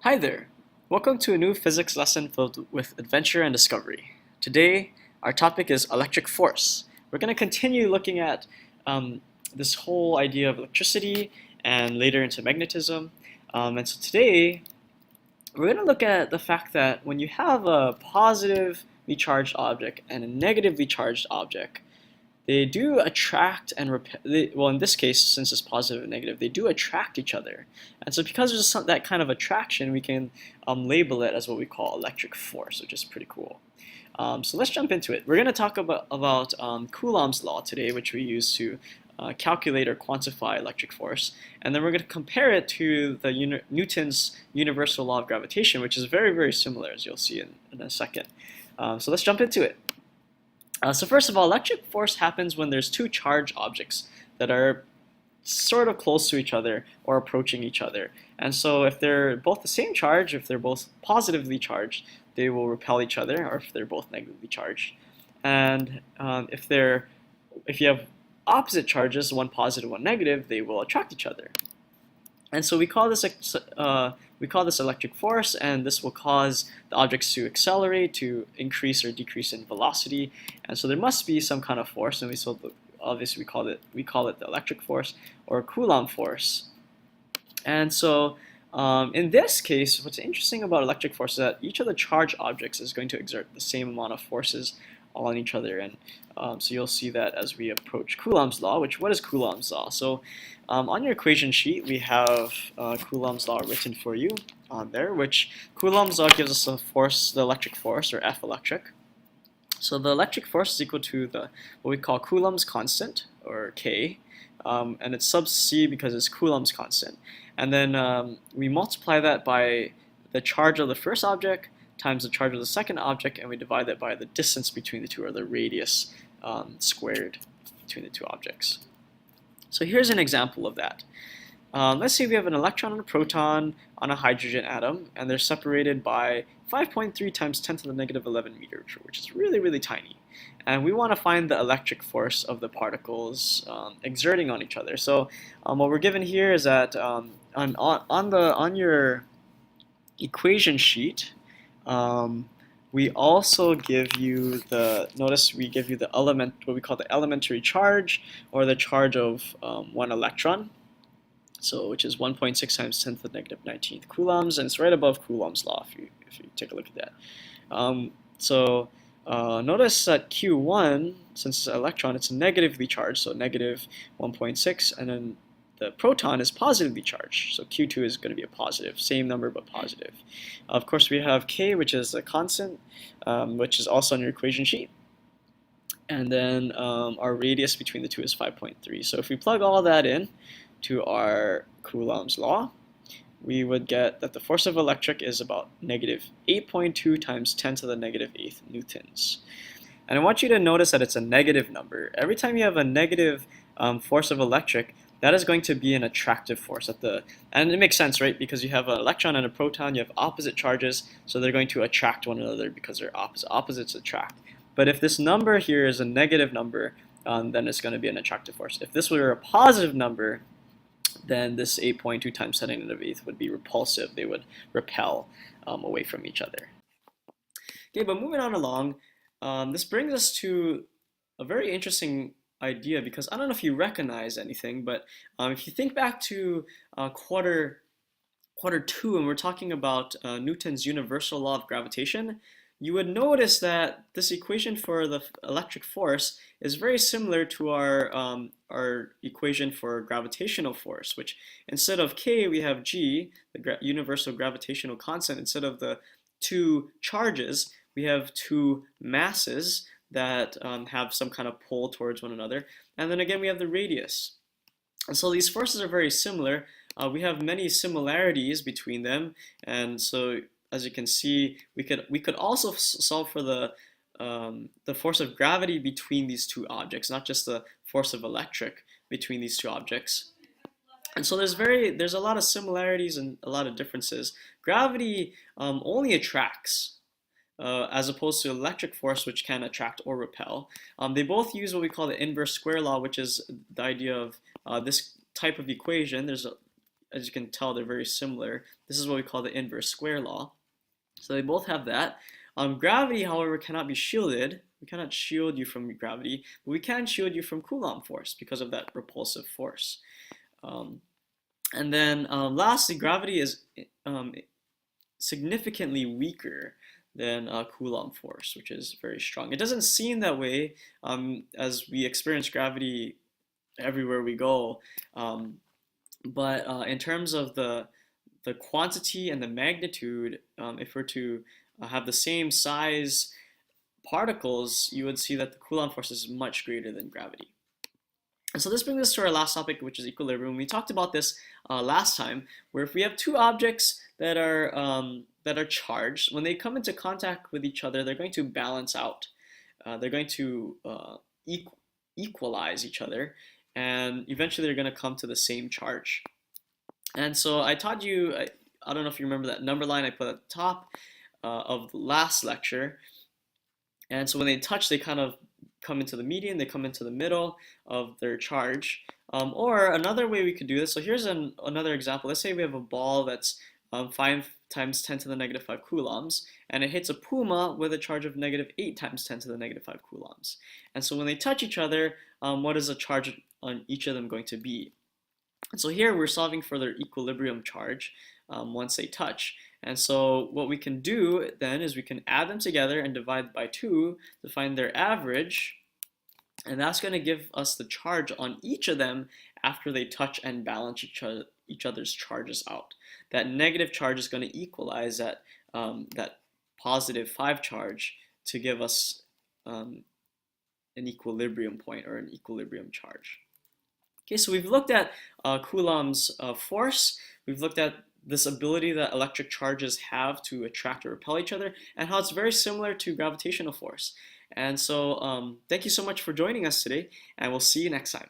Hi there! Welcome to a new physics lesson filled with adventure and discovery. Today, our topic is electric force. We're going to continue looking at this whole idea of electricity and later into magnetism. And so today, we're going to look at the fact that when you have a positively charged object and a negatively charged object, they do attract and repel. Well, in this case, since it's positive and negative, they do attract each other. And so because there's that kind of attraction, we can label it as what we call electric force, which is pretty cool. So let's jump into it. We're going to talk about Coulomb's law today, which we use to calculate or quantify electric force. And then we're going to compare it to the Newton's universal law of gravitation, which is very, very similar, as you'll see in a second. So let's jump into it. So first of all, electric force happens when there's two charged objects that are sort of close to each other or approaching each other. And so if they're both the same charge, if they're both positively charged, they will repel each other, or if they're both negatively charged. And if you have opposite charges, one positive, one negative, they will attract each other. And so we call this electric force, and this will cause the objects to accelerate, to increase or decrease in velocity. And so there must be some kind of force, and obviously we call it the electric force or Coulomb force. And so in this case, what's interesting about electric force is that each of the charged objects is going to exert the same amount of forces on each other, and so you'll see that as we approach Coulomb's law. What is Coulomb's law? So on your equation sheet, we have Coulomb's law written for you on there, which Coulomb's law gives us the force, the electric force, or F electric. So the electric force is equal to what we call Coulomb's constant, or K, and it's sub C because it's Coulomb's constant. And then we multiply that by the charge of the first object times the charge of the second object, and we divide that by the distance between the two, or the radius squared between the two objects. So here's an example of that. Let's say we have an electron and a proton on a hydrogen atom, and they're separated by 5.3 times 10 to the negative 11 meters, which is really, really tiny. And we want to find the electric force of the particles exerting on each other. So what we're given here is that on your equation sheet, we also give you notice we give you the what we call the elementary charge, or the charge of 1 electron, so which is 1.6 times 10 to the negative 19th coulombs, and it's right above Coulomb's law if you take a look at that. Notice that Q1, since it's an electron, it's negatively charged, so negative 1.6, and then the proton is positively charged, so Q2 is going to be a positive, same number but positive. Of course, we have K, which is a constant, which is also on your equation sheet. And then our radius between the two is 5.3. So if we plug all that in to our Coulomb's law, we would get that the force of electric is about negative 8.2 times 10 to the negative 8th newtons. And I want you to notice that it's a negative number. Every time you have a negative force of electric, that is going to be an attractive force and it makes sense, right? Because you have an electron and a proton, you have opposite charges, so they're going to attract one another because they're opposite. Opposites attract. But if this number here is a negative number, then it's going to be an attractive force. If this were a positive number, then this 8.2 times 10 to the negative 8th would be repulsive. They would repel away from each other. Okay, but moving on along, this brings us to a very interesting idea, because I don't know if you recognize anything, but if you think back to quarter 2, and we're talking about Newton's universal law of gravitation, you would notice that this equation for the electric force is very similar to our equation for gravitational force, which instead of K, we have G, the universal gravitational constant. Instead of the two charges, we have two masses that have some kind of pull towards one another. And then again, we have the radius. And so these forces are very similar. We have many similarities between them. And so as you can see, we could also solve for the force of gravity between these two objects, not just the force of electric between these two objects. And so there's a lot of similarities and a lot of differences. Gravity only attracts, as opposed to electric force, which can attract or repel. They both use what we call the inverse square law, which is the idea of this type of equation. as you can tell, they're very similar. This is what we call the inverse square law. So they both have that. Gravity, however, cannot be shielded. We cannot shield you from gravity, but we can shield you from Coulomb force because of that repulsive force. And then lastly, gravity is significantly weaker than Coulomb force, which is very strong. It doesn't seem that way as we experience gravity everywhere we go, but in terms of the quantity and the magnitude, if we're to have the same size particles, you would see that the Coulomb force is much greater than gravity. And so this brings us to our last topic, which is equilibrium. We talked about this last time, where if we have two objects that are charged, when they come into contact with each other, they're going to balance out. They're going to equalize each other, and eventually they're going to come to the same charge. And so I taught you, I don't know if you remember that number line I put at the top of the last lecture. And so when they touch, they kind of come into the median, they come into the middle of their charge. Or another way we could do this, so here's another example. Let's say we have a ball that's 5 times 10 to the negative 5 coulombs, and it hits a puma with a charge of negative 8 times 10 to the negative 5 coulombs. And so when they touch each other, what is the charge on each of them going to be? And so here we're solving for their equilibrium charge once they touch. And so what we can do then is we can add them together and divide by 2 to find their average. And that's going to give us the charge on each of them after they touch and balance each other's charges out. That negative charge is going to equalize that positive 5 charge to give us an equilibrium point or an equilibrium charge. Okay, so we've looked at Coulomb's force. We've looked at this ability that electric charges have to attract or repel each other, and how it's very similar to gravitational force. And so thank you so much for joining us today, and we'll see you next time.